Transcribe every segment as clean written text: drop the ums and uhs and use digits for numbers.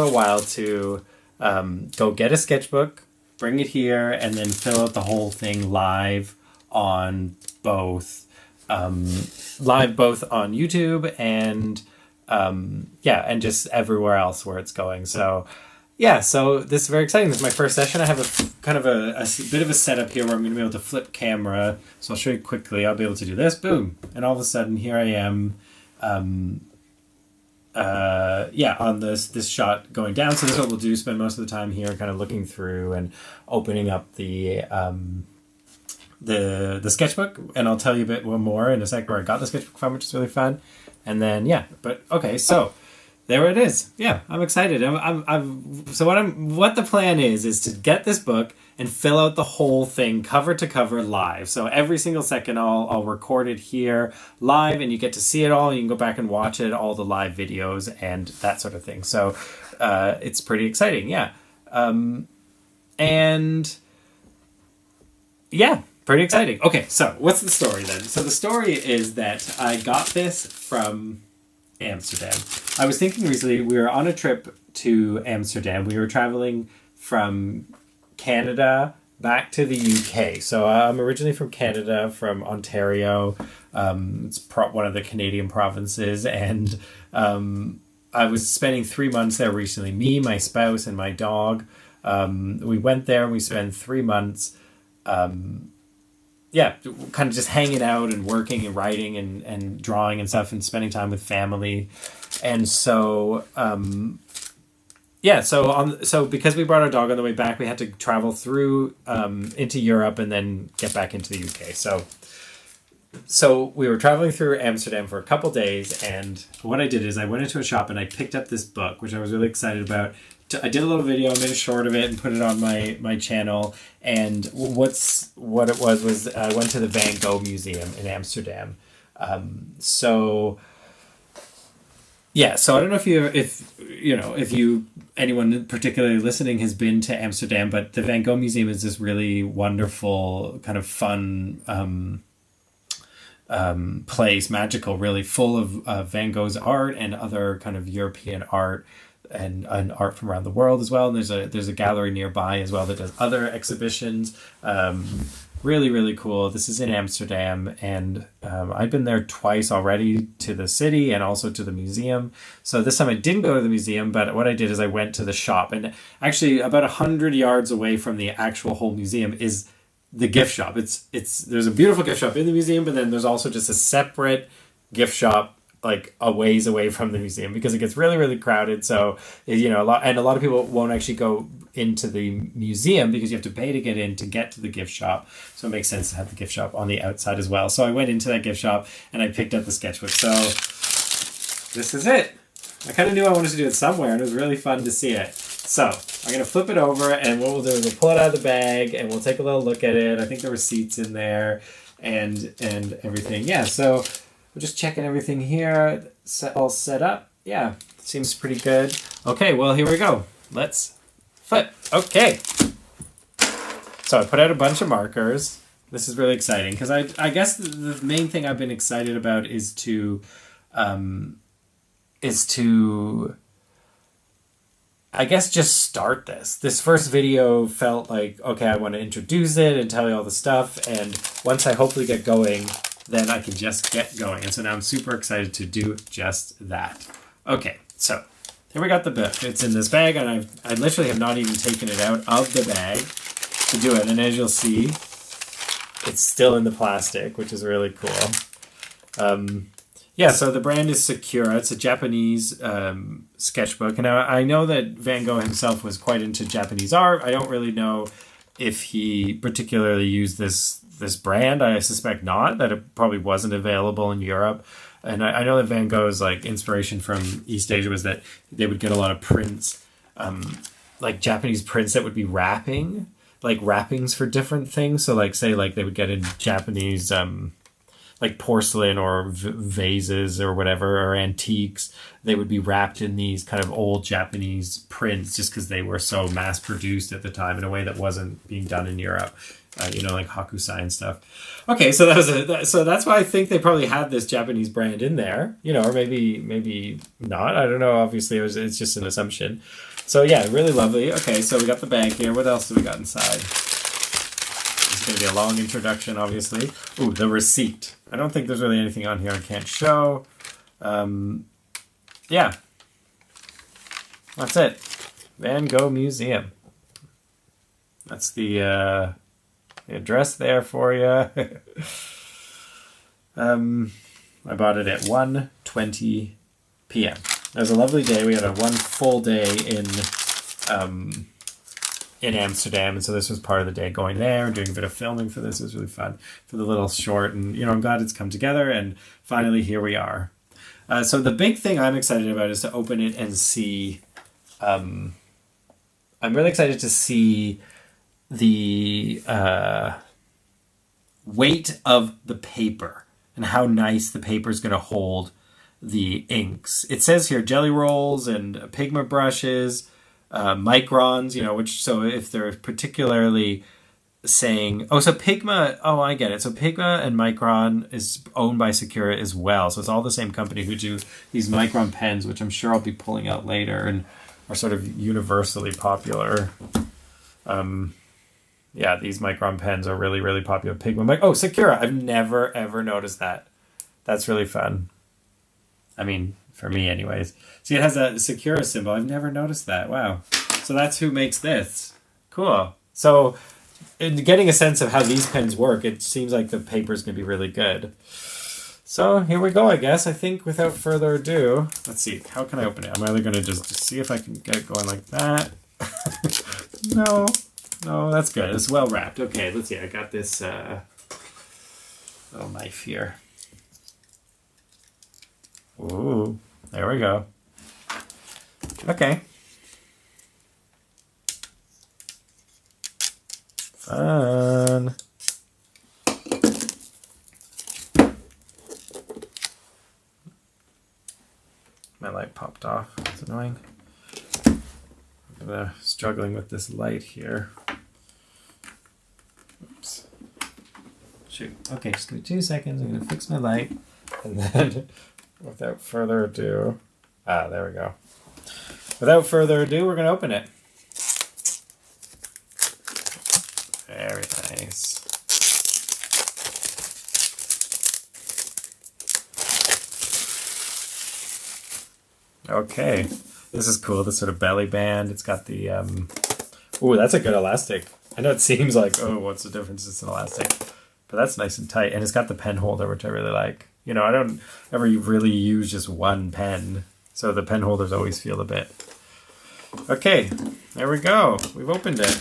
a while to go get a sketchbook, bring it here, and then fill out the whole thing live on both on YouTube and and just everywhere else where it's going. So yeah, so this is very exciting. This is my first session. I have a kind of a bit of a setup here where I'm going to be able to flip camera. So I'll show you quickly. I'll be able to do this, boom, and all of a sudden here I am. On this shot going down. So this is what we'll do, spend most of the time here kind of looking through and opening up the sketchbook, and I'll tell you a bit more in a sec where I got the sketchbook from, which is really fun. And then but okay, so there it is. Yeah, I'm excited. What the plan is to get this book and fill out the whole thing cover to cover live. So every single second I'll record it here live, and you get to see it all. You can go back and watch it, all the live videos and that sort of thing. So it's pretty exciting. Yeah. Pretty exciting. Okay, so what's the story then? So the story is that I got this from Amsterdam. I was thinking recently, we were on a trip to Amsterdam. We were traveling from Canada back to the UK. So I'm originally from Canada, from Ontario. It's one of the Canadian provinces. And I was spending 3 months there recently. Me, my spouse, and my dog. We went there and we spent 3 months kind of just hanging out and working and writing and drawing and stuff and spending time with family. And so, so because we brought our dog on the way back, we had to travel through into Europe and then get back into the UK. So we were traveling through Amsterdam for a couple days, and what I did is I went into a shop and I picked up this book, which I was really excited about. I did a little video, I made a short of it and put it on my channel. And what it was I went to the Van Gogh Museum in Amsterdam. So I don't know if anyone particularly listening has been to Amsterdam, but the Van Gogh Museum is this really wonderful kind of fun place, magical, really full of Van Gogh's art and other kind of European art. And art from around the world as well. And there's a gallery nearby as well that does other exhibitions. Really, really cool. This is in Amsterdam, and I've been there twice already, to the city and also to the museum. So this time I didn't go to the museum, but what I did is I went to the shop. And actually about 100 yards away from the actual whole museum is the gift shop. There's a beautiful gift shop in the museum, but then there's also just a separate gift shop like a ways away from the museum, because it gets really, really crowded. So, a lot of people won't actually go into the museum because you have to pay to get in to get to the gift shop. So it makes sense to have the gift shop on the outside as well. So I went into that gift shop and I picked up the sketchbook. So this is it. I kind of knew I wanted to do it somewhere, and it was really fun to see it. So I'm going to flip it over, and what we'll do is we'll pull it out of the bag and we'll take a little look at it. I think the receipt's in there and everything. Yeah, so we're just checking everything here, all set up. Yeah, seems pretty good. Okay, well, here we go. Let's flip. Okay. So I put out a bunch of markers. This is really exciting because I guess the main thing I've been excited about is to I guess just start this. This first video felt like, okay, I want to introduce it and tell you all the stuff, and once I hopefully get going, then I can just get going. And so now I'm super excited to do just that. Okay, so here we got the book. It's in this bag, and I literally have not even taken it out of the bag to do it. And as you'll see, it's still in the plastic, which is really cool. Yeah, so the brand is Sakura. It's a Japanese sketchbook. And I know that Van Gogh himself was quite into Japanese art. I don't really know if he particularly used this brand. I suspect not, that it probably wasn't available in Europe. And I know that Van Gogh's like inspiration from East Asia was that they would get a lot of prints, like Japanese prints that would be wrappings for different things. So like, say, like they would get in Japanese like porcelain or vases or whatever, or antiques. They would be wrapped in these kind of old Japanese prints just because they were so mass produced at the time in a way that wasn't being done in Europe. like Hakusai and stuff. Okay, so so that's why I think they probably had this Japanese brand in there, or maybe not. I don't know. Obviously, it's just an assumption. So yeah, really lovely. Okay, so we got the bag here. What else do we got inside? It's going to be a long introduction, obviously. Ooh, the receipt. I don't think there's really anything on here I can't show. Yeah. That's it. Van Gogh Museum. That's the address there for you. I bought it at 1:20 p.m. It was a lovely day. We had a one full day in Amsterdam, and so this was part of the day going there and doing a bit of filming for this. It was really fun for the little short, and I'm glad it's come together, and finally here we are. So the big thing I'm excited about is to open it and see. I'm really excited to see the weight of the paper and how nice the paper is going to hold the inks. It says here jelly rolls and Pigma brushes, microns, which, so if they're particularly saying, so Pigma, I get it. So Pigma and Micron is owned by Sakura as well. So it's all the same company who do these Micron pens, which I'm sure I'll be pulling out later and are sort of universally popular. Yeah, these Micron pens are really, really popular. Pigma, Sakura. I've never, ever noticed that. That's really fun. I mean, for me anyways. See, it has a Sakura symbol. I've never noticed that. Wow. So that's who makes this. Cool. So in getting a sense of how these pens work, it seems like the paper's going to be really good. So here we go, I guess. I think without further ado, let's see. How can I open it? I'm either going to just see if I can get it going like that. No, that's good. It's well wrapped. Okay, let's see. I got this little knife here. Ooh, there we go. Okay. Fun. My light popped off. It's annoying. I'm struggling with this light here. Oops. Shoot. Okay, just give me 2 seconds. I'm going to fix my light. And then, without further ado... there we go. Without further ado, we're going to open it. Very nice. Okay, this is cool. This sort of belly band. It's got the ooh, that's a good elastic. I know it seems like, what's the difference? It's an elastic, but that's nice and tight. And it's got the pen holder, which I really like. I don't ever really use just one pen, so the pen holders always feel a bit. Okay, there we go. We've opened it.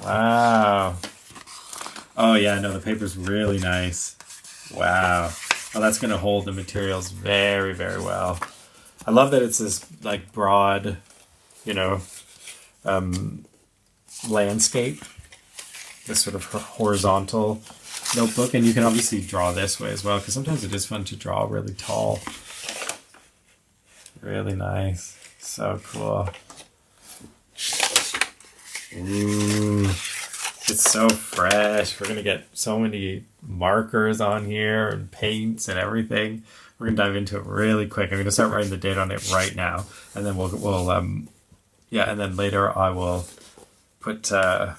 Wow. Oh yeah, no, the paper's really nice. Wow. Oh, that's going to hold the materials very, very well. I love that it's this like broad, landscape. This sort of horizontal notebook, and you can obviously draw this way as well, because sometimes it is fun to draw really tall. Really nice. So cool. Ooh, it's so fresh. We're going to get so many markers on here and paints and everything. We're going to dive into it really quick. I'm going to start writing the date on it right now. And then we'll and then later I will put, what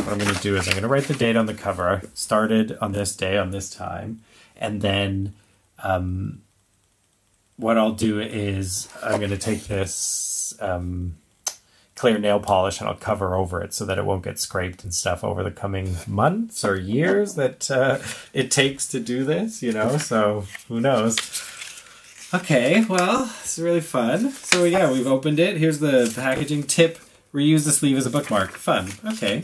I'm going to do is I'm going to write the date on the cover. Started on this day, on this time. And then, what I'll do is I'm going to take this, clear nail polish and I'll cover over it so that it won't get scraped and stuff over the coming months or years that it takes to do this, so who knows. Okay, well, it's really fun. So yeah, we've opened it. Here's the packaging tip. Reuse the sleeve as a bookmark. Fun. Okay.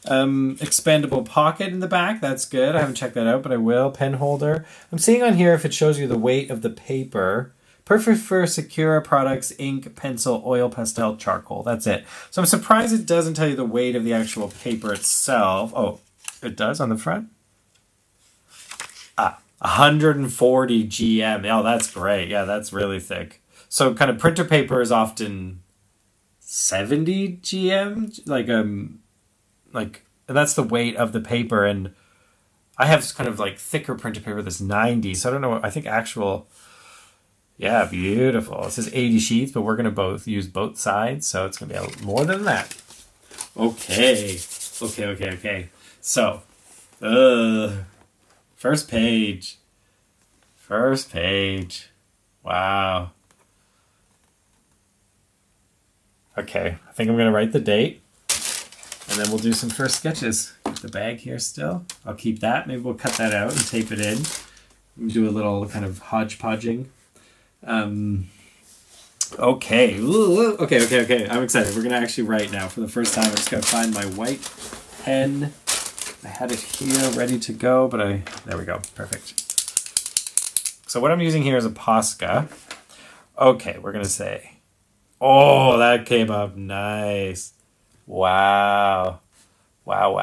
Expandable pocket in the back. That's good. I haven't checked that out, but I will. Pen holder. I'm seeing on here if it shows you the weight of the paper. Perfect for Sakura products, ink, pencil, oil, pastel, charcoal. That's it. So I'm surprised it doesn't tell you the weight of the actual paper itself. Oh, it does on the front? 140 GM. Oh, that's great. Yeah, that's really thick. So kind of printer paper is often 70 GM, like that's the weight of the paper, and I have kind of like thicker printed paper that's 90, so I don't know what I think actual. Yeah, beautiful. It says 80 sheets, but we're gonna both use both sides, so it's gonna be more than that. Okay. So, first page. Wow. Okay, I think I'm gonna write the date, and then we'll do some first sketches. Got the bag here still. I'll keep that. Maybe we'll cut that out and tape it in. Do a little kind of hodgepodging. Okay. Okay. I'm excited. We're gonna actually write now for the first time. I just gotta find my white pen. I had it here ready to go, but there we go. Perfect. So what I'm using here is a Posca. Okay, we're gonna say, oh, that came up nice. Wow. Whoa.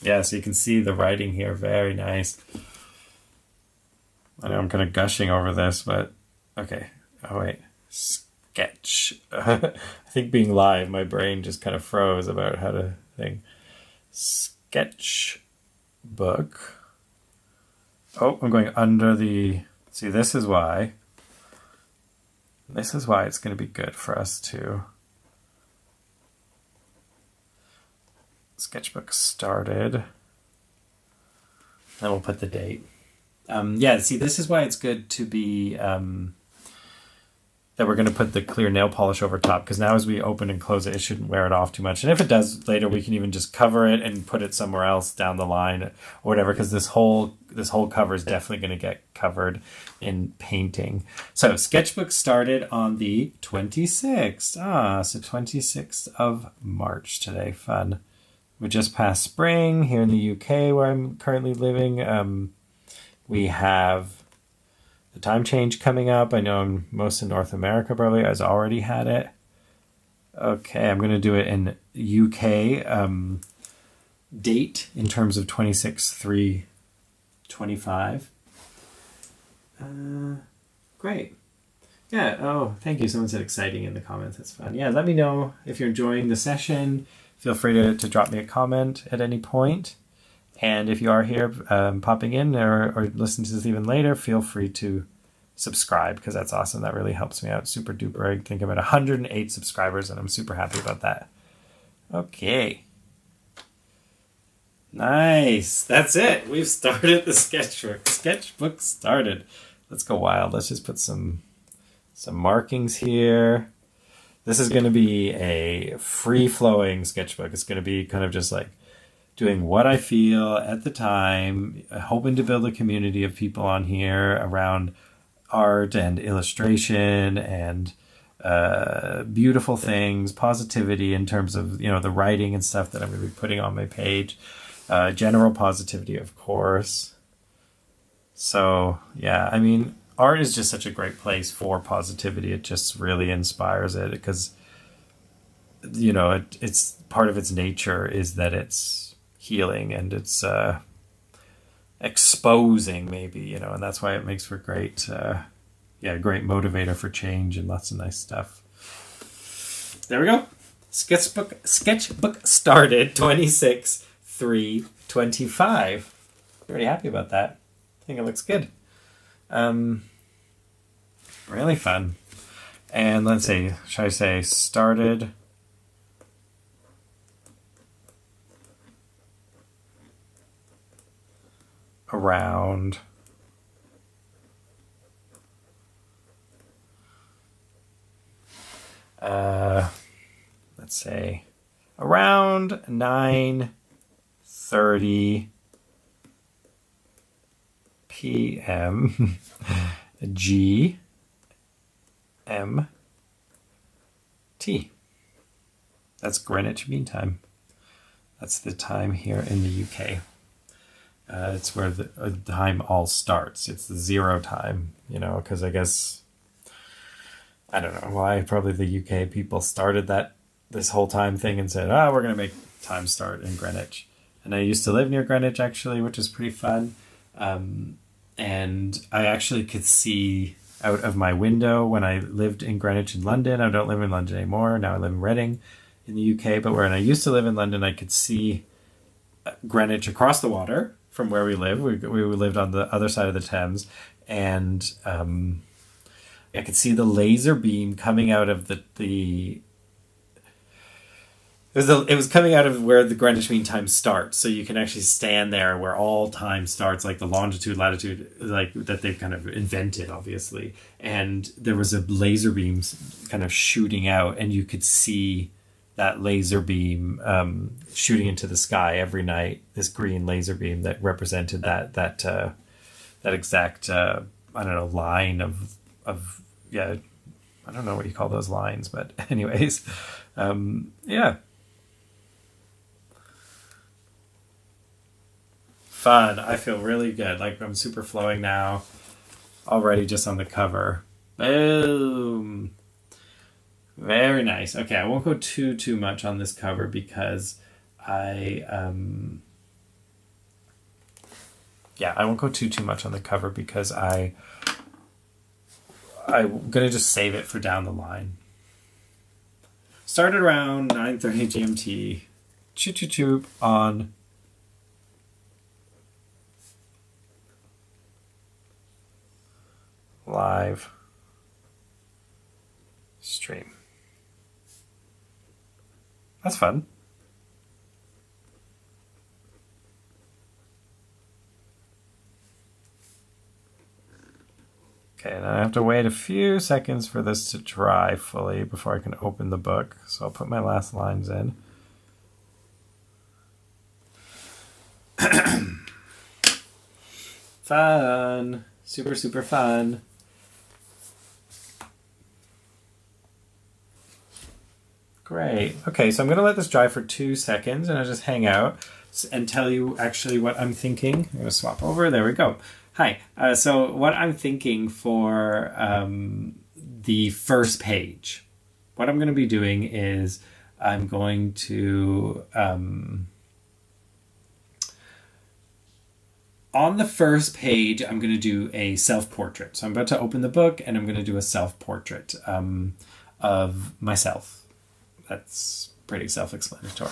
Yeah, so you can see the writing here. Very nice. I know I'm kind of gushing over this, but okay. Oh, wait. Sketch. I think being live, my brain just kind of froze about how to think. Sketchbook. Oh, I'm going under the... See, this is why it's going to be good for us to... Sketchbook started. Then we'll put the date. Yeah, see, this is why it's good to be... that we're going to put the clear nail polish over top, because now as we open and close it, it shouldn't wear it off too much. And if it does later, we can even just cover it and put it somewhere else down the line or whatever, because this whole cover is definitely going to get covered in painting. So Sketchbook started on the 26th. So 26th of March today. Fun. We just passed spring here in the UK where I'm currently living. We have the time change coming up. I know most in North America probably has already had it. Okay, I'm going to do it in UK date in terms of 26/3/25. Great. Yeah, oh, thank you. Someone said exciting in the comments. That's fun. Yeah, let me know if you're enjoying the session. Feel free to drop me a comment at any point. And if you are here popping in or listening to this even later, feel free to subscribe, because that's awesome. That really helps me out super duper. I think I'm at 108 subscribers and I'm super happy about that. Okay. Nice. That's it. We've started the sketchbook. Sketchbook started. Let's go wild. Let's just put some markings here. This is going to be a free-flowing sketchbook. It's going to be kind of just like doing what I feel at the time, hoping to build a community of people on here around art and illustration and beautiful things, positivity in terms of, the writing and stuff that I'm going to be putting on my page, general positivity, of course. So, yeah, I mean, art is just such a great place for positivity. It just really inspires it because, it's part of its nature is that it's healing and it's exposing maybe, and that's why it makes for great motivator for change and lots of nice stuff. There we go. Sketchbook started 26/3/25. Pretty happy about that. I think it looks good. Really fun. And let's see, should I say started around let's say around 9:30 p.m. GMT. That's Greenwich Mean Time. That's the time here in the UK. It's where the time all starts. It's the zero time, because I guess, I don't know why, probably the UK people started this whole time thing and said, we're going to make time start in Greenwich. And I used to live near Greenwich, actually, which is pretty fun. And I actually could see out of my window when I lived in Greenwich in London. I don't live in London anymore. Now I live in Reading in the UK. But when I used to live in London, I could see Greenwich across the water from where we live. We lived on the other side of the Thames. And I could see the laser beam coming out of it was coming out of where the Greenwich Mean Time starts, so you can actually stand there where all time starts, like the longitude, latitude, like that they've kind of invented, obviously. And there was a laser beam kind of shooting out, and you could see that laser beam shooting into the sky every night. This green laser beam that represented that exact I don't know, line of yeah, I don't know what you call those lines, but anyways, yeah. Fun. I feel really good. Like I'm super flowing now. Already just on the cover. Boom. Very nice. Okay, I won't go too much on this cover because I won't go too much on the cover because I'm gonna just save it for down the line. Started around 9:30 GMT. Choo on live stream. That's fun. Okay, and I have to wait a few seconds for this to dry fully before I can open the book. So I'll put my last lines in. Fun. Super fun. Great. Okay, so I'm going to let this dry for 2 seconds and I'll just hang out and tell you actually what I'm thinking. I'm going to swap over. There we go. Hi. So what I'm thinking for the first page, what I'm going to be doing is I'm going to... on the first page, I'm going to do a self-portrait. So I'm about to open the book and I'm going to do a self-portrait of myself. That's pretty self-explanatory.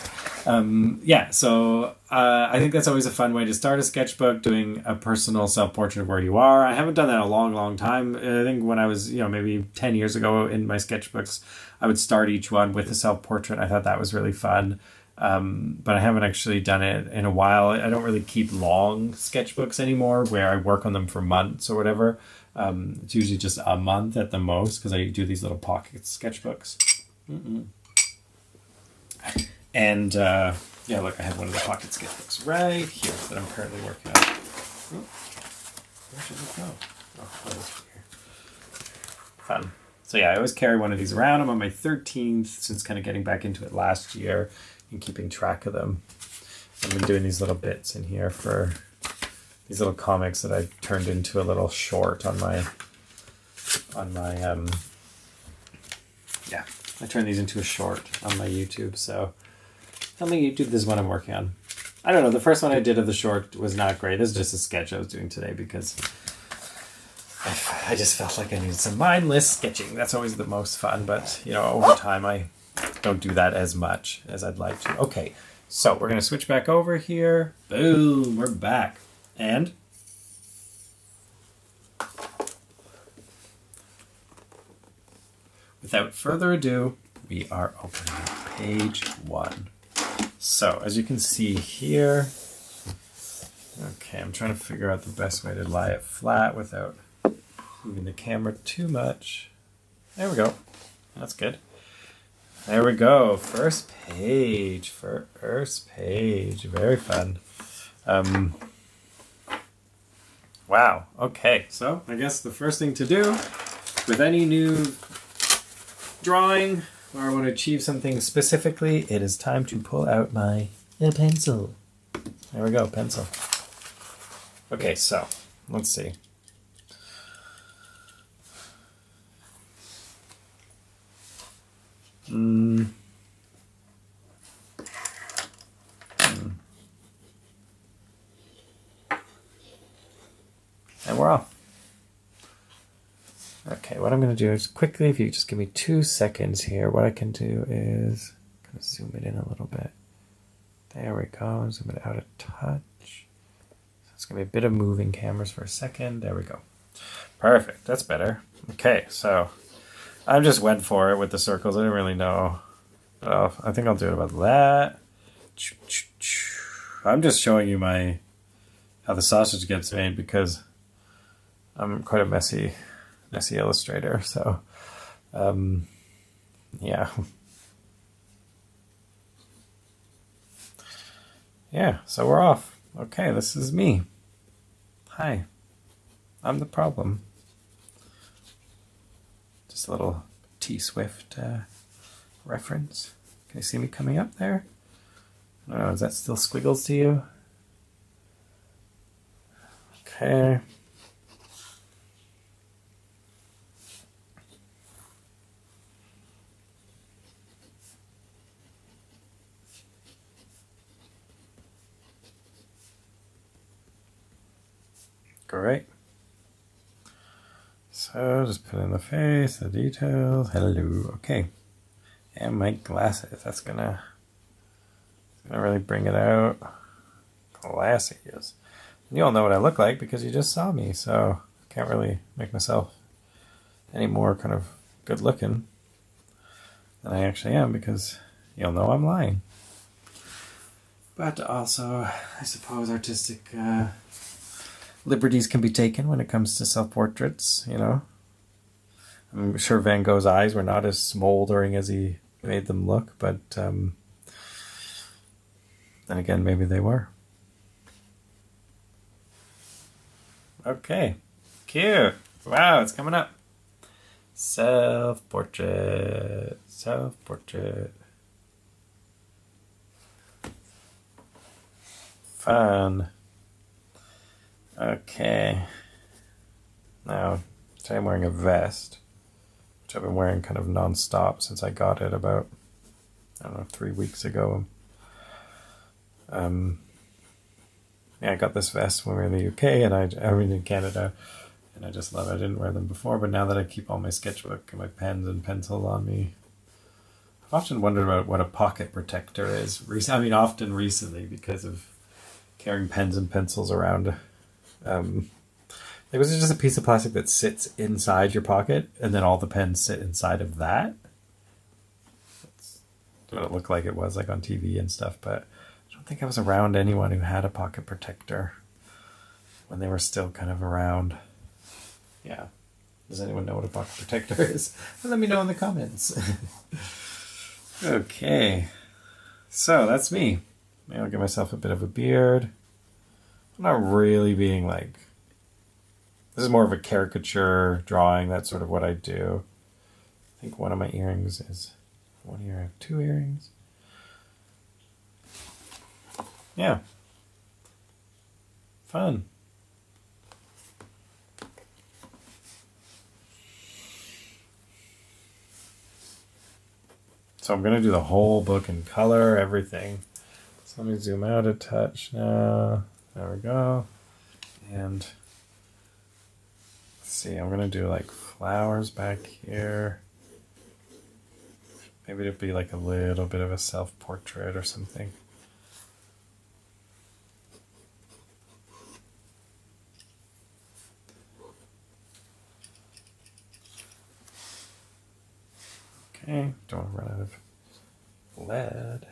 So I think that's always a fun way to start a sketchbook, doing a personal self-portrait of where you are. I haven't done that in a long time. I think when I was, maybe 10 years ago in my sketchbooks, I would start each one with a self-portrait. I thought that was really fun. But I haven't actually done it in a while. I don't really keep long sketchbooks anymore where I work on them for months or whatever. It's usually just a month at the most because I do these little pocket sketchbooks. And look, I have one of the pocket sketchbooks right here that I'm currently working on. Where should it go? Oh, it's here. Fun. So yeah, I always carry one of these around. I'm on my 13th since kind of getting back into it last year and keeping track of them. I've been doing these little bits in here for these little comics that I turned into a little short on my I turned these into a short on my YouTube. So on my YouTube, this is what I'm working on. I don't know. The first one I did of the short was not great. This is just a sketch I was doing today because I just felt like I needed some mindless sketching. That's always the most fun. But, over time, I don't do that as much as I'd like to. Okay, so we're going to switch back over here. Boom, we're back. And without further ado, we are opening page 1. So, as you can see here, okay, I'm trying to figure out the best way to lie it flat without moving the camera too much. There we go. That's good. There we go. First page. Very fun. Wow. Okay. So I guess the first thing to do with any new drawing or I want to achieve something specifically, it is time to pull out my pencil. There we go. Pencil. Okay. So let's see. And we're off. Okay, what I'm going to do is quickly, if you just give me 2 seconds here, what I can do is kind of zoom it in a little bit. There we go, zoom it out a touch. So it's going to be a bit of moving cameras for a second. There we go. Perfect, that's better. Okay, so I just went for it with the circles. I didn't really know. But I think I'll do it about that. I'm just showing you how the sausage gets made because I'm quite a messy illustrator, so yeah. Yeah, so we're off. Okay, this is me. Hi, I'm the problem. Just a little T-Swift reference. Can you see me coming up there? I don't know, is that still squiggles to you? Okay. Great. So just put in the face, the details. Hello. Okay. And my glasses. That's gonna really bring it out. Glasses. And you all know what I look like because you just saw me, so I can't really make myself any more kind of good looking than I actually am because you'll know I'm lying. But also, I suppose artistic liberties can be taken when it comes to self-portraits, you know. I'm sure Van Gogh's eyes were not as smoldering as he made them look, but then again, maybe they were. Okay, cute. Wow, it's coming up. Self-portrait, self-portrait. Fun. Okay. Now, today I'm wearing a vest, which I've been wearing kind of non-stop since I got it about, I don't know, 3 weeks ago. Yeah, I got this vest when we were in the UK, and I mean in Canada, and I just love it. I didn't wear them before, but now that I keep all my sketchbook and my pens and pencils on me, I've often wondered about what a pocket protector is. I mean, often recently because of carrying pens and pencils around. Was it just a piece of plastic that sits inside your pocket, and then all the pens sit inside of that? That's what it looked like it was, like on TV and stuff, but I don't think I was around anyone who had a pocket protector when they were still kind of around. Yeah. Does anyone know what a pocket protector is? Let me know in the comments. Okay. So that's me. Maybe I'll give myself a bit of a beard. I'm not really being like... This is more of a caricature drawing. That's sort of what I do. I think one of my earrings is... One ear, I have 2 earrings. Yeah. Fun. So I'm going to do the whole book in color, everything. So let me zoom out a touch now. There we go. And let's see, I'm going to do like flowers back here. Maybe it'd be like a little bit of a self-portrait or something. Okay, don't run out of lead.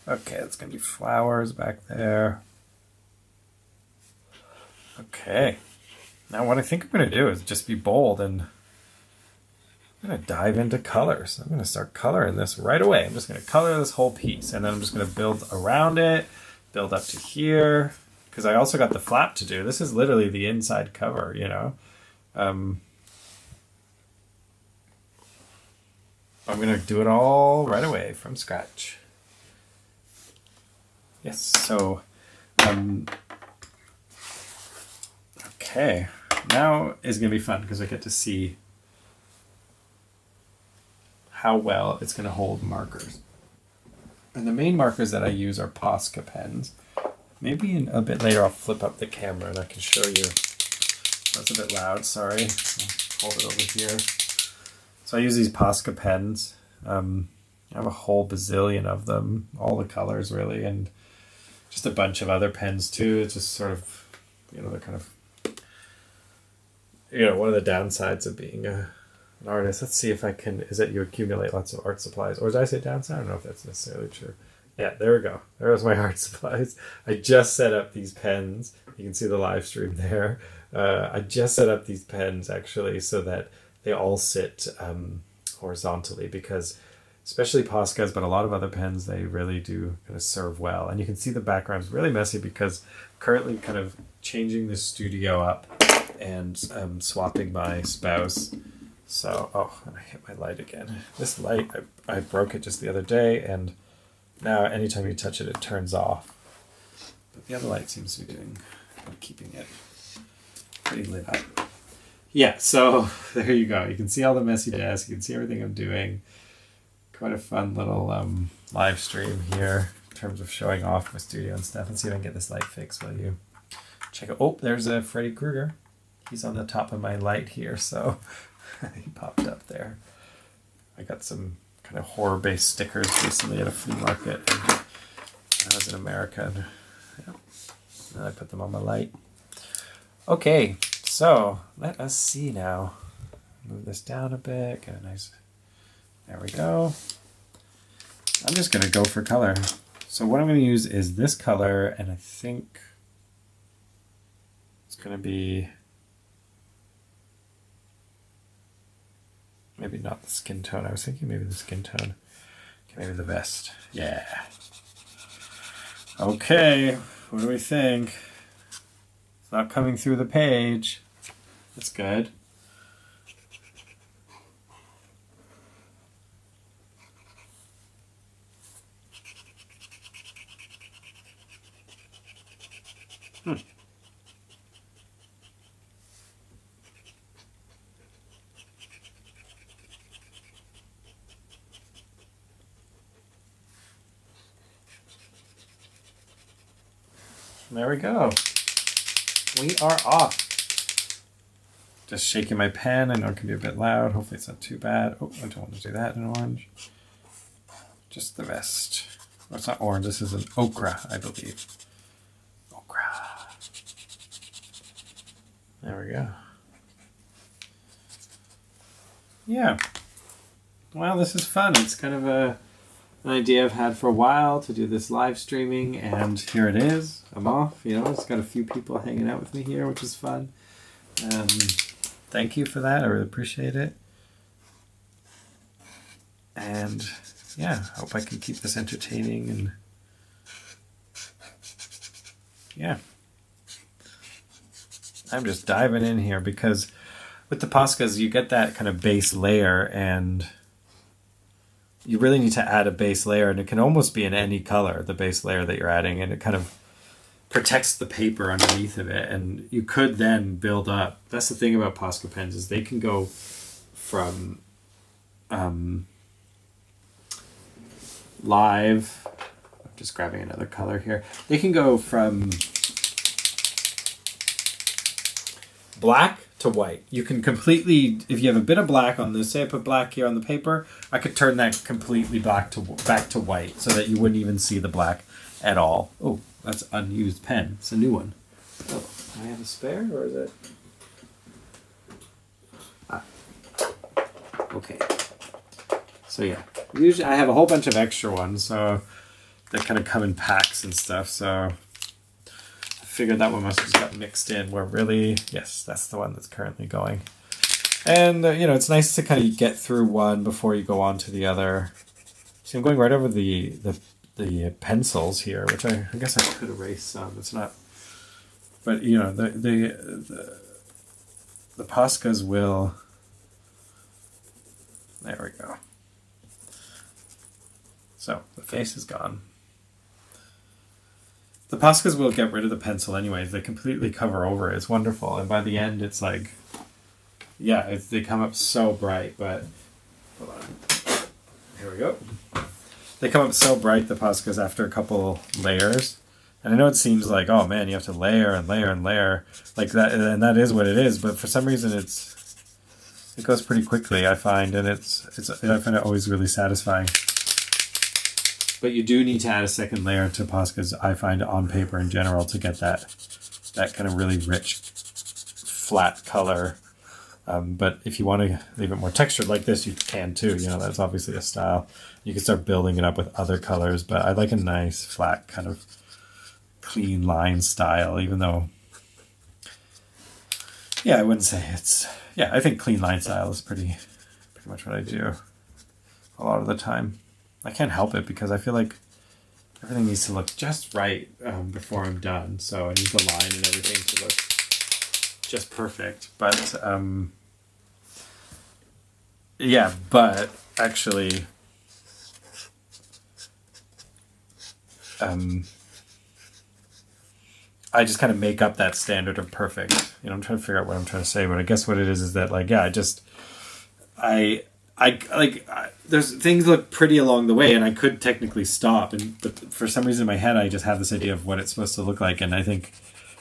Okay, it's going to be flowers back there. Okay. Now what I think I'm going to do is just be bold, and I'm going to dive into colors. I'm going to start coloring this right away. I'm just going to color this whole piece, and then I'm just going to build around it, build up to here, because I also got the flap to do. This is literally the inside cover, you know. I'm going to do it all right away from scratch. Yes, so, okay, now is going to be fun because I get to see how well it's going to hold markers. And the main markers that I use are Posca pens. Maybe a bit later I'll flip up the camera and I can show you. That's a bit loud, sorry. I'll hold it over here. So I use these Posca pens. I have a whole bazillion of them, all the colors really, and just a bunch of other pens too. It's just sort of, they're kind of, one of the downsides of being an artist. Let's see if I can, is that you accumulate lots of art supplies? Or did I say downside? I don't know if that's necessarily true. Yeah, there we go. There's my art supplies. I just set up these pens. You can see the live stream there. I just set up these pens actually so that they all sit horizontally, because especially Poscas, but a lot of other pens, they really do kind of serve well. And you can see the background's really messy because I'm currently kind of changing the studio up and swapping my spouse. So, and I hit my light again. This light, I broke it just the other day, and now anytime you touch it, it turns off. But the other light seems to be keeping it pretty lit up. Yeah, so there you go. You can see all the messy desk. You can see everything I'm doing. Quite a fun little live stream here in terms of showing off my studio and stuff. Let's see if I can get this light fixed while you check it. Oh, there's a Freddy Krueger. He's on the top of my light here, so he popped up there. I got some kind of horror-based stickers recently at a flea market. And I was in America. And I put them on my light. Okay, so let us see now. Move this down a bit. Get a nice... There we go. I'm just going to go for color. So what I'm going to use is this color, and I think it's going to be maybe not the skin tone. I was thinking maybe the skin tone. Okay, maybe the vest. Yeah. Okay, what do we think? It's not coming through the page. That's good. There we go. We are off. Just shaking my pen. I know it can be a bit loud. Hopefully it's not too bad. Oh, I don't want to do that in orange. Just the rest. Oh, it's not orange. This is an ochre, I believe. Ochre. There we go. Yeah. Well, this is fun. It's kind of an idea I've had for a while to do this live streaming, and here it is. I'm off. It's got a few people hanging out with me here, which is fun. Thank you for that. I really appreciate it. And yeah, I hope I can keep this entertaining, and yeah. I'm just diving in here because with the Poscas, you get that kind of base layer, and you really need to add a base layer, and it can almost be in any color, the base layer that you're adding, and it kind of protects the paper underneath of it, and you could then build up. That's the thing about Posca pens, is they can go from live, I'm just grabbing another color here, they can go from black to white. You can completely, if you have a bit of black on this, say I put black here on the paper, I could turn that completely back to white so that you wouldn't even see the black at all. Oh, that's an unused pen. It's a new one. Oh, do I have a spare, or is it? Okay. So yeah, usually I have a whole bunch of extra ones, so they kind of come in packs and stuff. So I figured that one must have just got mixed in. Where really, yes, that's the one that's currently going. And it's nice to kind of get through one before you go on to the other. See, I'm going right over the pencils here, which I guess I could erase some. It's not, but the Poscas will. There we go. So the face is gone. The Poscas will get rid of the pencil anyways. They completely cover over it. It's wonderful, and by the end, it's like, yeah, they come up so bright. But hold on. Here we go. They come up so bright, the Poscas, after a couple layers. And I know it seems like, oh man, you have to layer and layer and layer like that, and that is what it is. But for some reason, it goes pretty quickly, I find, and I find it always really satisfying. But you do need to add a second layer to Poscas, I find, on paper in general to get that kind of really rich, flat color. But if you want to leave it more textured like this, you can too. You know, that's obviously a style. You can start building it up with other colors, but I like a nice, flat, kind of clean line style, even though, yeah, I wouldn't say it's, yeah, I think clean line style is pretty much what I do a lot of the time. I can't help it because I feel like everything needs to look just right before I'm done. So I need the line and everything to look just perfect. But yeah, but actually I just kind of make up that standard of perfect. You know, I'm trying to figure out what I'm trying to say, but I guess what it is that, like, yeah, there's things look pretty along the way, and I could technically stop, but for some reason in my head I just have this idea of what it's supposed to look like, and I think,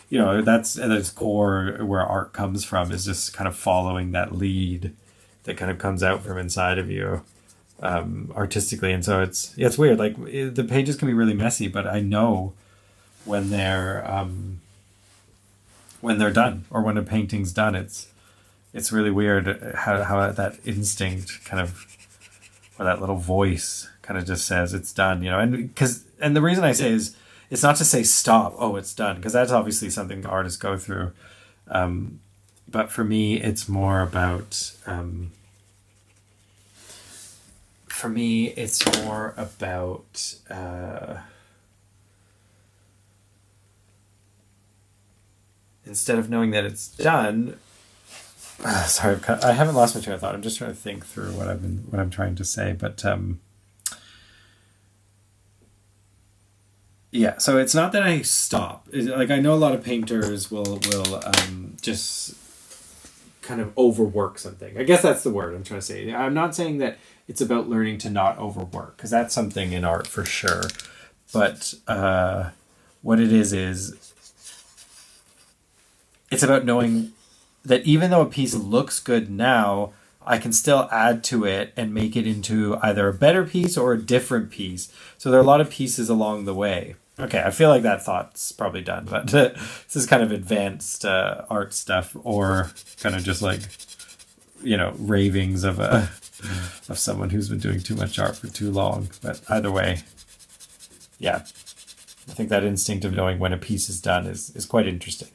you know, that's at its core where art comes from, is just kind of following that lead that kind of comes out from inside of you artistically. And so it's weird. Like, the pages can be really messy, but I know when they're done, or when a painting's done. It's really weird how that instinct kind of, or that little voice kind of just says it's done, you know. And the reason I say is, it's not to say stop, oh, it's done, because that's obviously something artists go through. But for me, it's more about instead of knowing that it's done. Sorry, I haven't lost my train of thought. I'm just trying to think through what I'm trying to say. But yeah, so it's not that I stop. Like, I know a lot of painters will just kind of overwork something. I guess that's the word I'm trying to say. I'm not saying that it's about learning to not overwork, because that's something in art for sure. But what it is it's about knowing that even though a piece looks good now, I can still add to it and make it into either a better piece or a different piece. So there are a lot of pieces along the way. Okay, I feel like that thought's probably done, but this is kind of advanced art stuff, or kind of just like, you know, ravings of someone who's been doing too much art for too long. But either way, yeah, I think that instinct of knowing when a piece is done is quite interesting,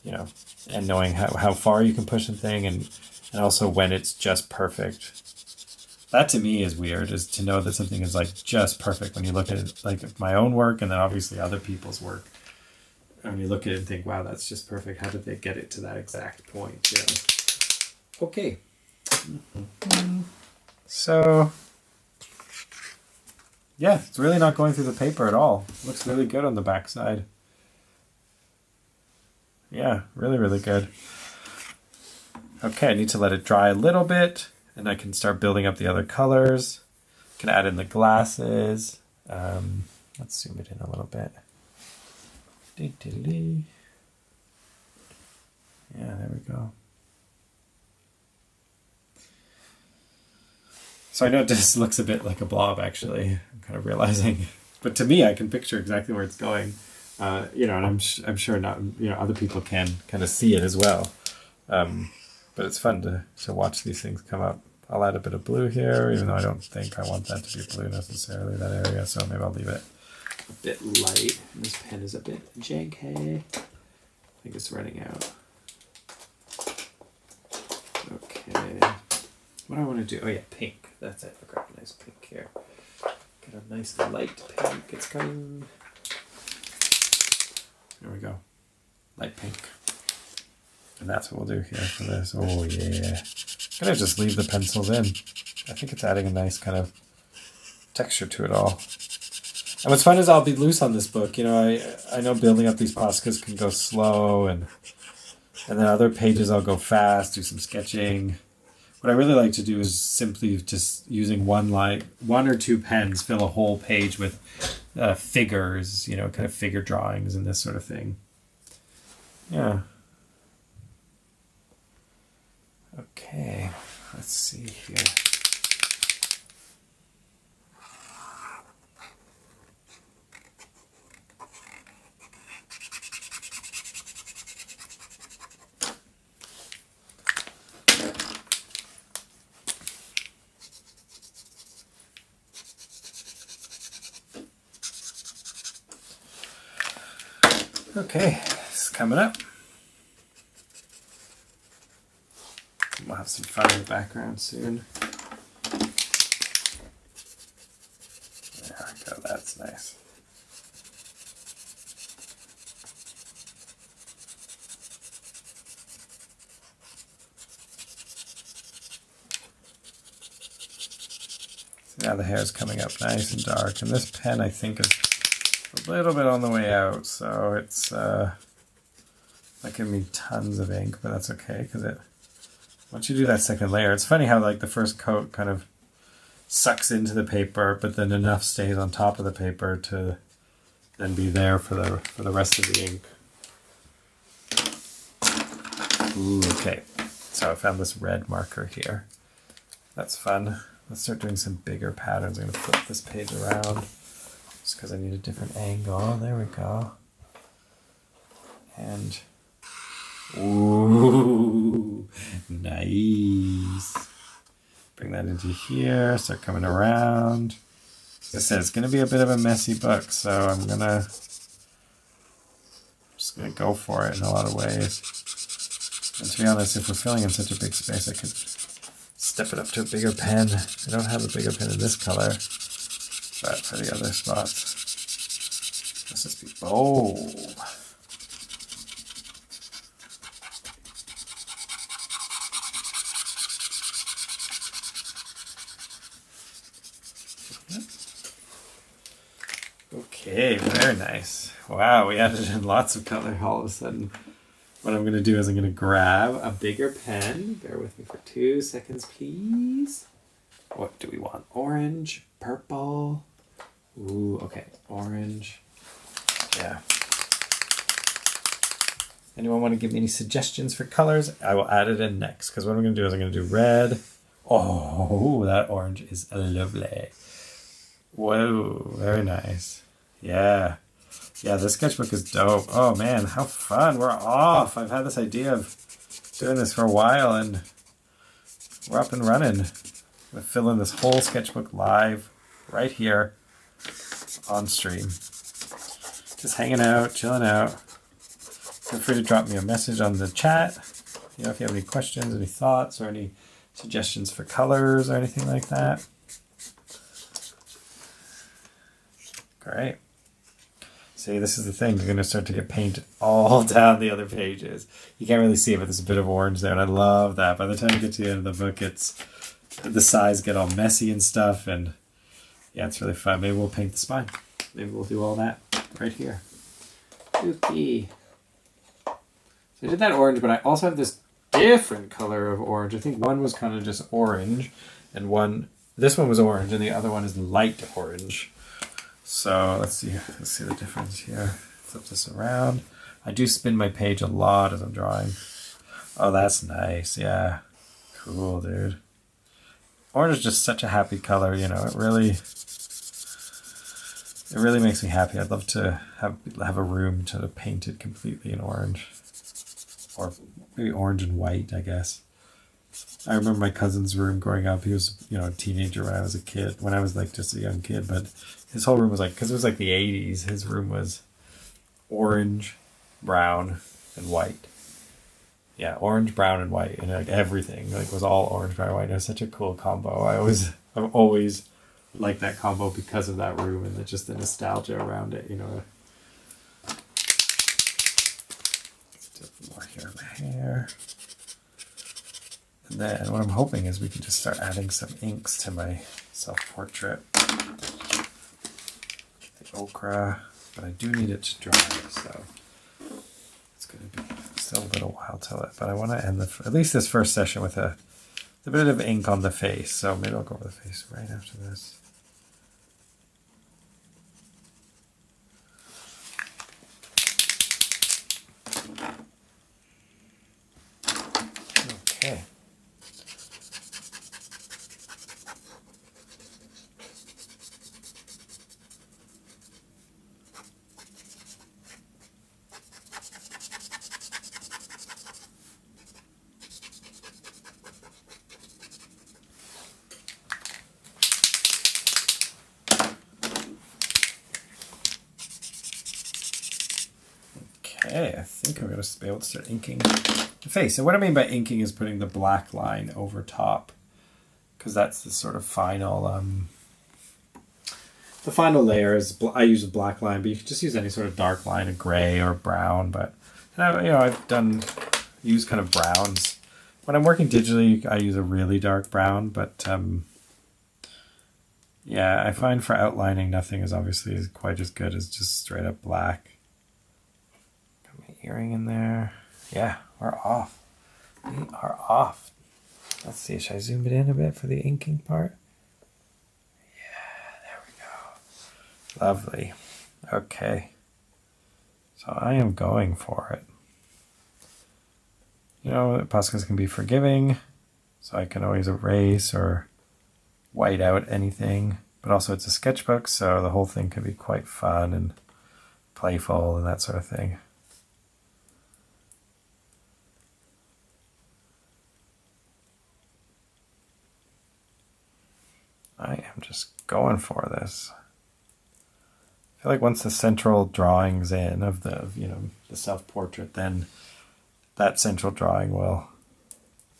you know, and knowing how far you can push something, and also when it's just perfect. That to me is weird, is to know that something is like just perfect when you look at it, like my own work and then obviously other people's work. And you look at it and think, wow, that's just perfect. How did they get it to that exact point? Yeah. Okay. Mm-hmm. So, yeah, it's really not going through the paper at all. Looks really good on the backside. Yeah, really, really good. Okay, I need to let it dry a little bit, and I can start building up the other colors. Can add in the glasses. Let's zoom it in a little bit. Yeah, there we go. So I know it just looks a bit like a blob, actually. I'm kind of realizing. But to me, I can picture exactly where it's going. You know, and I'm sure not, you know, other people can kind of see it as well. But it's fun to watch these things come up. I'll add a bit of blue here, even though I don't think I want that to be blue necessarily, that area. So maybe I'll leave it a bit light. This pen is a bit janky. I think it's running out. Okay. What do I want to do? Oh yeah, pink. That's it. I'll grab a nice pink here. Get a nice light pink. It's coming. There we go. Light pink. And that's what we'll do here for this. Oh yeah. I'm gonna just leave the pencils in. I think it's adding a nice kind of texture to it all. And what's fun is I'll be loose on this book. You know, I know building up these Poscas can go slow, and then other pages I'll go fast, do some sketching. what I really like to do is simply just using one or two pens, fill a whole page with figures, you know, kind of figure drawings and this sort of thing. Yeah. Okay, let's see here. Okay, it's coming up. We'll have some fun in the background soon. There we go, that's nice. So now the hair is coming up nice and dark, and this pen I think is a little bit on the way out, so it's not giving me tons of ink, but that's okay because once you do that second layer, it's funny how like the first coat kind of sucks into the paper, but then enough stays on top of the paper to then be there for the rest of the ink. Ooh, okay, so I found this red marker here. That's fun. Let's start doing some bigger patterns. I'm going to flip this page around just because I need a different angle. There we go. And ooh, nice. Bring that into here, start coming around. Like I said, it's going to be a bit of a messy book, so I'm just going to go for it in a lot of ways. And to be honest, if we're filling in such a big space, I could step it up to a bigger pen. I don't have a bigger pen in this color, but for the other spots, let's just be bold. Okay, very nice. Wow, we added in lots of color all of a sudden. What I'm going to do is I'm going to grab a bigger pen. Bear with me for 2 seconds, please. What do we want? Orange, purple. Ooh, okay, orange. Yeah. Anyone want to give me any suggestions for colors? I will add it in next, because what I'm going to do is I'm going to do red. Oh, that orange is lovely. Whoa, very nice. Yeah. Yeah, this sketchbook is dope. Oh man, how fun. We're off. I've had this idea of doing this for a while and we're up and running. I'm going to fill in this whole sketchbook live right here on stream. Just hanging out, chilling out. Feel free to drop me a message on the chat. You know, if you have any questions, any thoughts, or any suggestions for colors or anything like that. Great. See, this is the thing. You're going to start to get paint all down the other pages. You can't really see it, but there's a bit of orange there, and I love that. By the time you get to the end of the book, the sides get all messy and stuff, and yeah, it's really fun. Maybe we'll paint the spine. Maybe we'll do all that right here. Spooky. So I did that orange, but I also have this different color of orange. I think one was kind of just orange, and this one was orange, and the other one is light orange. So let's see the difference here. Flip this around. I do spin my page a lot as I'm drawing. Oh, that's nice. Yeah. Cool, dude. Orange is just such a happy color, you know. It really makes me happy. I'd love to have a room to paint it completely in orange. Or maybe orange and white, I guess. I remember my cousin's room growing up. He was, you know, a teenager when I was a kid. When I was like just a young kid, but his whole room was like, because it was like the 80s, his room was orange, brown, and white. Yeah, orange, brown, and white, and like everything like was all orange, brown, and white. It was such a cool combo. I've always liked that combo because of that room and just the nostalgia around it, you know. Let's do more here in the hair. And then what I'm hoping is we can just start adding some inks to my self-portrait. The ochre, but I do need it to dry, so it's going to be still a little while till it. But I want to end at least this first session with a a bit of ink on the face, so maybe I'll go over the face right after this. Okay. Okay, I think I'm going to be able to start inking the face. And what I mean by inking is putting the black line over top, because that's the sort of final, the final layer is, I use a black line, but you can just use any sort of dark line, a gray or brown. But I've used kind of browns. When I'm working digitally, I use a really dark brown, but yeah, I find for outlining, nothing is obviously quite as good as just straight up black. Earring in there. Yeah, we're off. We are off. Let's see, should I zoom it in a bit for the inking part? Yeah, there we go. Lovely. Okay. So I am going for it. You know, Poscas can be forgiving, so I can always erase or white out anything. But also it's a sketchbook, so the whole thing can be quite fun and playful and that sort of thing. I am just going for this. I feel like once the central drawing's in of the self-portrait, then that central drawing will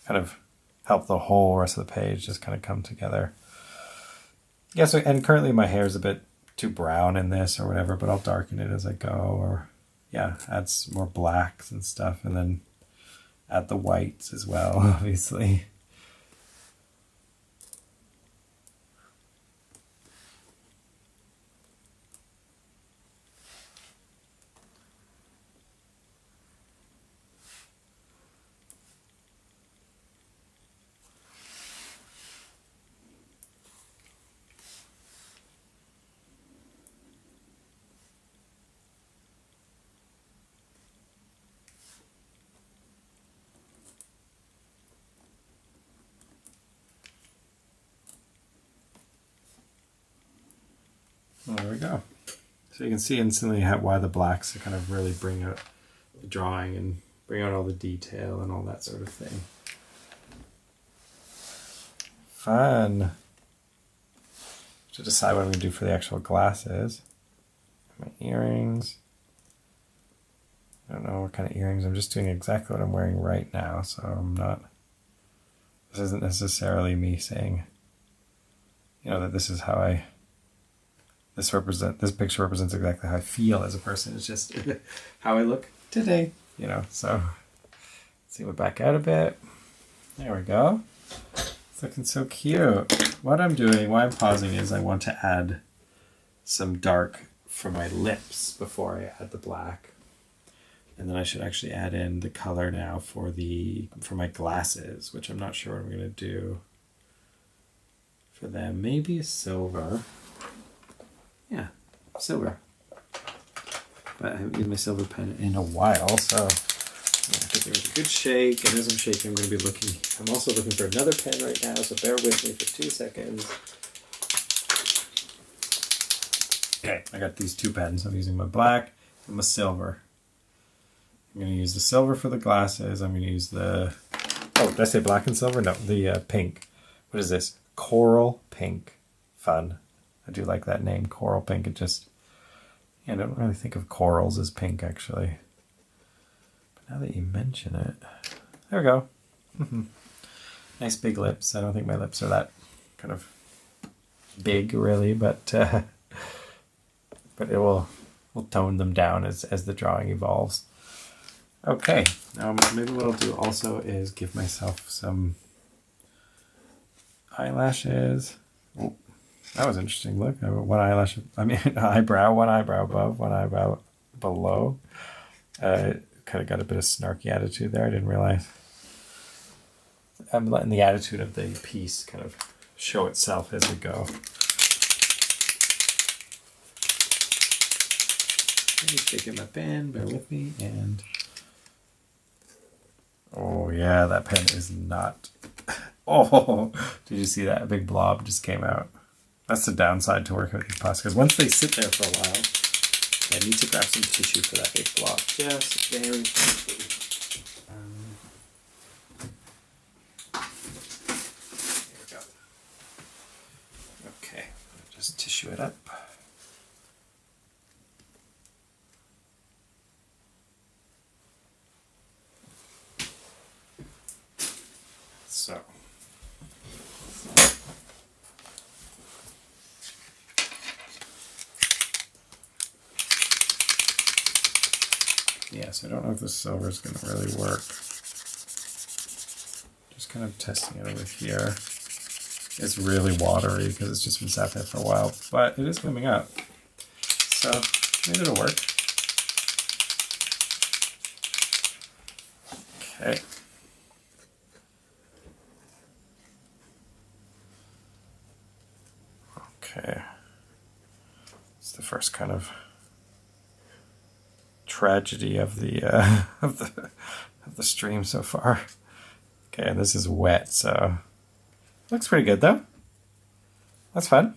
kind of help the whole rest of the page just kind of come together. Yeah, so, and currently my hair is a bit too brown in this or whatever, but I'll darken it as I go, or yeah, add some more blacks and stuff, and then add the whites as well, obviously. Well, there we go. So you can see instantly why the blacks kind of really bring out the drawing and bring out all the detail and all that sort of thing. Fun. To decide what I'm going to do for the actual glasses. My earrings. I don't know what kind of earrings. I'm just doing exactly what I'm wearing right now, so I'm not... This isn't necessarily me saying, that this is how I... This picture represents exactly how I feel as a person. It's just how I look today, so let's see, we'll back out a bit. There we go. It's looking so cute. What I'm doing, why I'm pausing, is I want to add some dark for my lips before I add the black. And then I should actually add in the color now for my glasses, which I'm not sure what I'm going to do for them. Maybe a silver. Yeah, silver. But I haven't used my silver pen in a while, so I'm going to give it a good shake. And as I'm shaking, I'm also looking for another pen right now, so bear with me for 2 seconds. Okay, I got these two pens. I'm using my black and my silver. I'm going to use the silver for the glasses. I'm going to use the... Oh, did I say black and silver? No, the pink. What is this? Coral pink. Fun. I do like that name, coral pink. It just... I don't really think of corals as pink, actually. But now that you mention it... There we go. Nice big lips. I don't think my lips are that kind of big, really, but it will tone them down as the drawing evolves. Okay, maybe what I'll do also is give myself some eyelashes. Oh, that was interesting. Look, one eyebrow, one eyebrow above, one eyebrow below. Kind of got a bit of snarky attitude there. I didn't realize. I'm letting the attitude of the piece kind of show itself as we go. Just taking my pen, bear with me, and oh yeah, that pen is not. Oh, did you see that? A big blob just came out. That's the downside to working with these Poscas. Once they sit there for a while, I need to grab some tissue for that big blob. Just very quickly. Here we go. Okay, just tissue it up. So. Yeah, so I don't know if this silver is going to really work. Just kind of testing it over here. It's really watery because it's just been sat there for a while, but it is coming up. So maybe it'll work. Okay. Okay. It's the first kind of tragedy of the of the stream so far. Okay, and this is wet, so looks pretty good though. That's fun.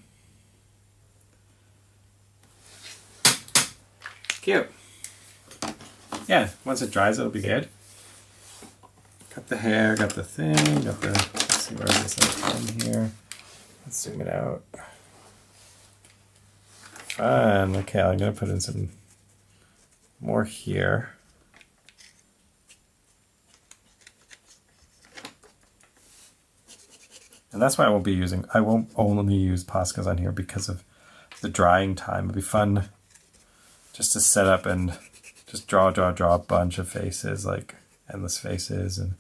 Cute. Yeah, once it dries, it'll be good. Got the hair, got the thing, got the. Let's see where this is in here. Let's zoom it out. Fun. Okay, I'm gonna put in some more here. And that's why I won't only use Poscas on here because of the drying time. It'd be fun just to set up and just draw a bunch of faces, like endless faces. And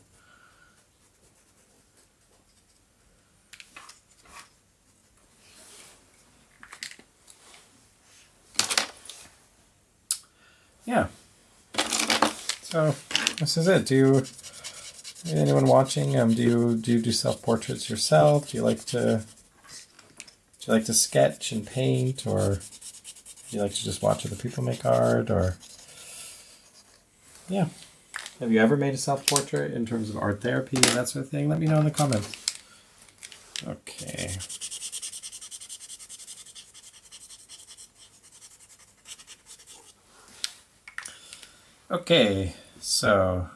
yeah. So this is it. Anyone watching? Do you do self-portraits yourself? Do you like to sketch and paint, or do you like to just watch other people make art? Or yeah, have you ever made a self-portrait in terms of art therapy and that sort of thing? Let me know in the comments. Okay. Okay, so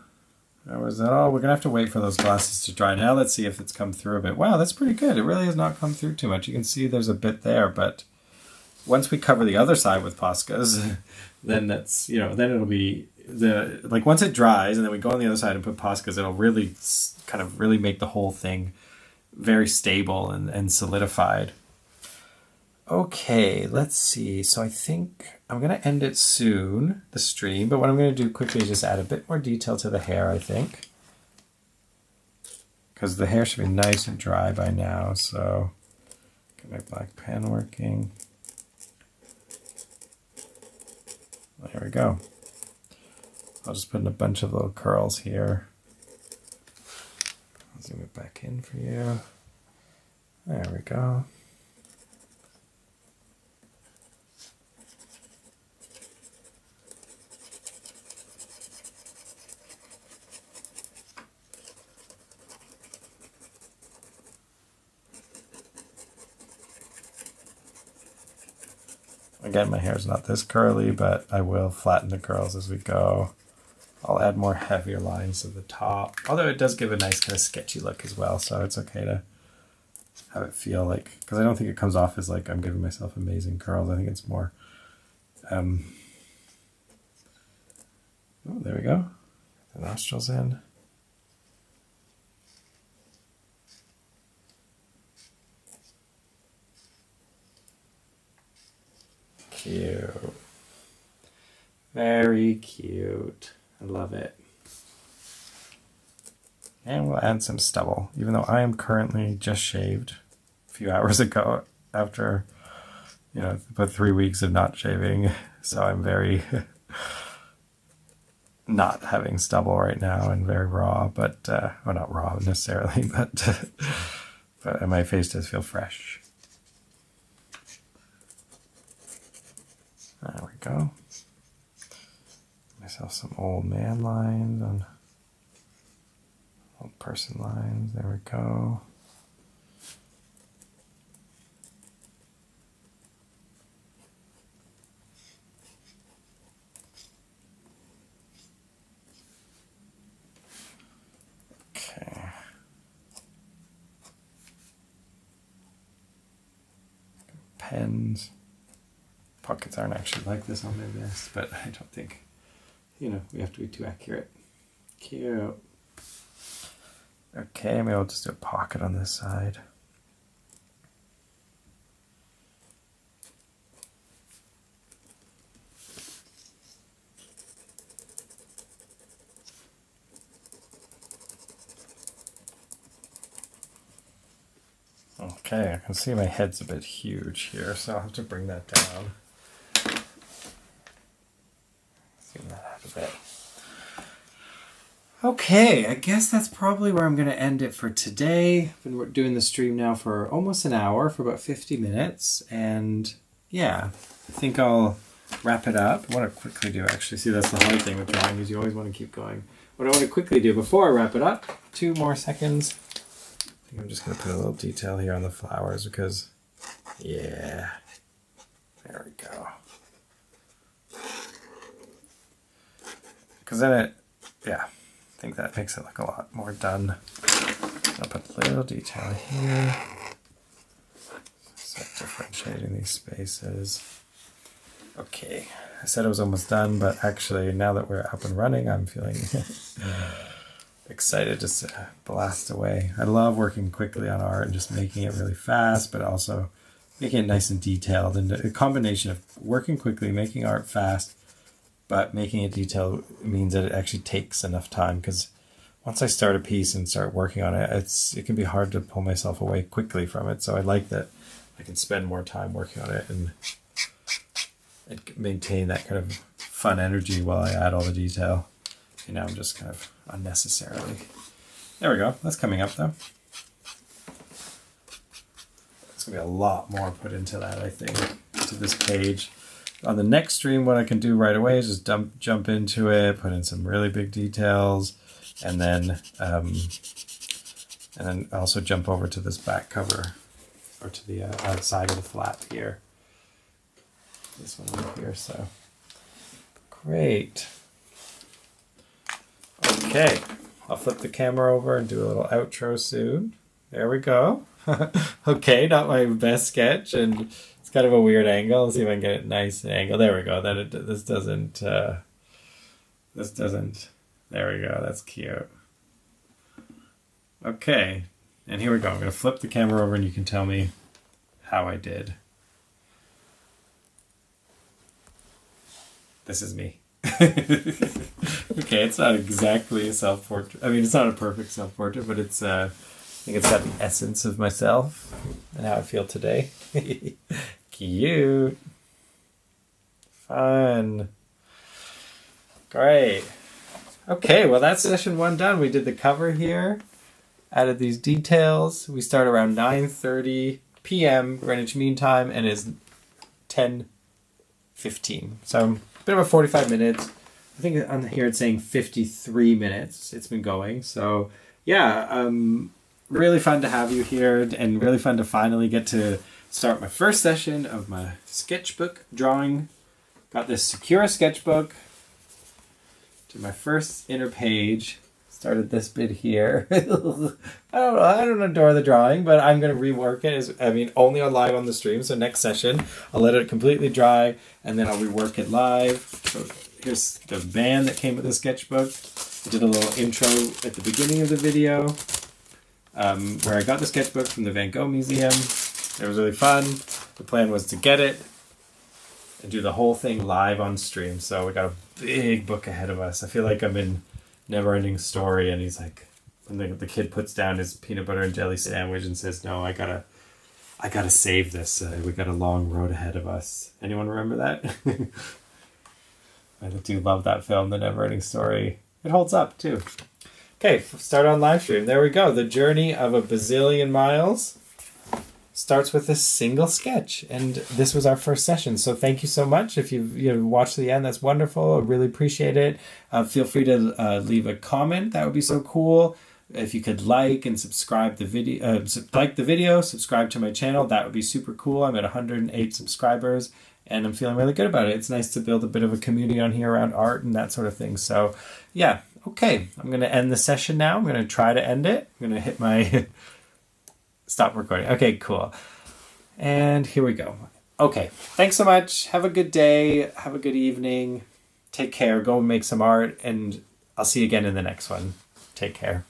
that was that all. We're going to have to wait for those glasses to dry. Now let's see if it's come through a bit. Wow, that's pretty good. It really has not come through too much. You can see there's a bit there, but once we cover the other side with Poscas, then that's, then it'll be once it dries and then we go on the other side and put Poscas, it'll really kind of really make the whole thing very stable and solidified. Okay, let's see. So I think I'm going to end it soon, the stream, but what I'm going to do quickly is just add a bit more detail to the hair, I think. Because the hair should be nice and dry by now, so get my black pen working. There we go. I'll just put in a bunch of little curls here. I'll zoom it back in for you. There we go. Again, my hair is not this curly, but I will flatten the curls as we go. I'll add more heavier lines to the top, although it does give a nice kind of sketchy look as well, so it's okay to have it feel like, because I don't think it comes off as like I'm giving myself amazing curls. I think it's more, oh, there we go. The nostrils in. Cute. Very cute. I love it. And we'll add some stubble, even though I am currently just shaved a few hours ago after, about 3 weeks of not shaving. So I'm very, not having stubble right now and very raw, but well, not raw necessarily, but but my face does feel fresh. There we go. Myself some old man lines on old person lines. There we go. Okay. Pens. Pockets aren't actually like this on my vest, but I don't think, we have to be too accurate. Cute. Okay, maybe I'll just do a pocket on this side. Okay, I can see my head's a bit huge here, so I'll have to bring that down. Zoom that out a bit. Okay, I guess that's probably where I'm going to end it for today. I've been doing the stream now for almost an hour, for about 50 minutes, and yeah, I think I'll wrap it up. What I quickly do, actually, see that's the hard thing with drawing, is you always want to keep going. What I want to quickly do before I wrap it up, 2 more seconds. I think I'm just going to put a little detail here on the flowers because, yeah, there we go. Because then I think that makes it look a lot more done. I'll put a little detail here. Start differentiating these spaces. Okay, I said it was almost done, but actually now that we're up and running, I'm feeling excited just to blast away. I love working quickly on art and just making it really fast, but also making it nice and detailed. And a combination of working quickly, making art fast, but making it detailed means that it actually takes enough time, because once I start a piece and start working on it, it can be hard to pull myself away quickly from it. So I like that I can spend more time working on it and maintain that kind of fun energy while I add all the detail. I'm just kind of unnecessarily. There we go. That's coming up though. There's going to be a lot more put into that, I think, to this page. On the next stream, what I can do right away is just jump into it, put in some really big details, and then also jump over to this back cover, or to the outside of the flap here. This one right here. So great. Okay, I'll flip the camera over and do a little outro soon. There we go. Okay, not my best sketch, and it's kind of a weird angle. Let's see if I can get it nice angle. There we go. This doesn't. There we go. That's cute. Okay, and here we go. I'm going to flip the camera over, and you can tell me how I did. This is me. Okay, it's not exactly a self-portrait. I mean, it's not a perfect self-portrait, but it's I think it's got the essence of myself and how I feel today. Cute. Fun. Great. Okay, well, that's session 1 done. We did the cover here, added these details. We start around 9:30 p.m. Greenwich Mean Time, and is 10:15. So a bit of 45 minutes. I think on here it's saying 53 minutes it's been going. So yeah, really fun to have you here, and really fun to finally get to start my first session of my sketchbook drawing. Got this secure sketchbook. Did my first inner page. Started this bit here. I don't know. I don't adore the drawing, but I'm going to rework it. Only on live on the stream. So next session, I'll let it completely dry, and then I'll rework it live. So here's the band that came with the sketchbook. I did a little intro at the beginning of the video, where I got the sketchbook from the Van Gogh Museum. It was really fun. The plan was to get it and do the whole thing live on stream. So we got a big book ahead of us. I feel like I'm in Never Ending Story, and he's like, when the kid puts down his peanut butter and jelly sandwich and says, "No, I gotta save this. We got a long road ahead of us." Anyone remember that? I do love that film, The Neverending Story. It holds up too. Okay, start on live stream. There we go. The journey of a bazillion miles starts with a single sketch, and this was our first session. So thank you so much. If you've watched to the end, that's wonderful. I really appreciate it. Feel free to leave a comment. That would be so cool. If you could like and subscribe the video, subscribe to my channel, that would be super cool. I'm at 108 subscribers, and I'm feeling really good about it. It's nice to build a bit of a community on here around art and that sort of thing. So yeah, okay, I'm going to end the session now. I'm going to try to end it. I'm going to hit my stop recording. Okay, cool. And here we go. Okay, thanks so much. Have a good day. Have a good evening. Take care. Go and make some art, and I'll see you again in the next one. Take care.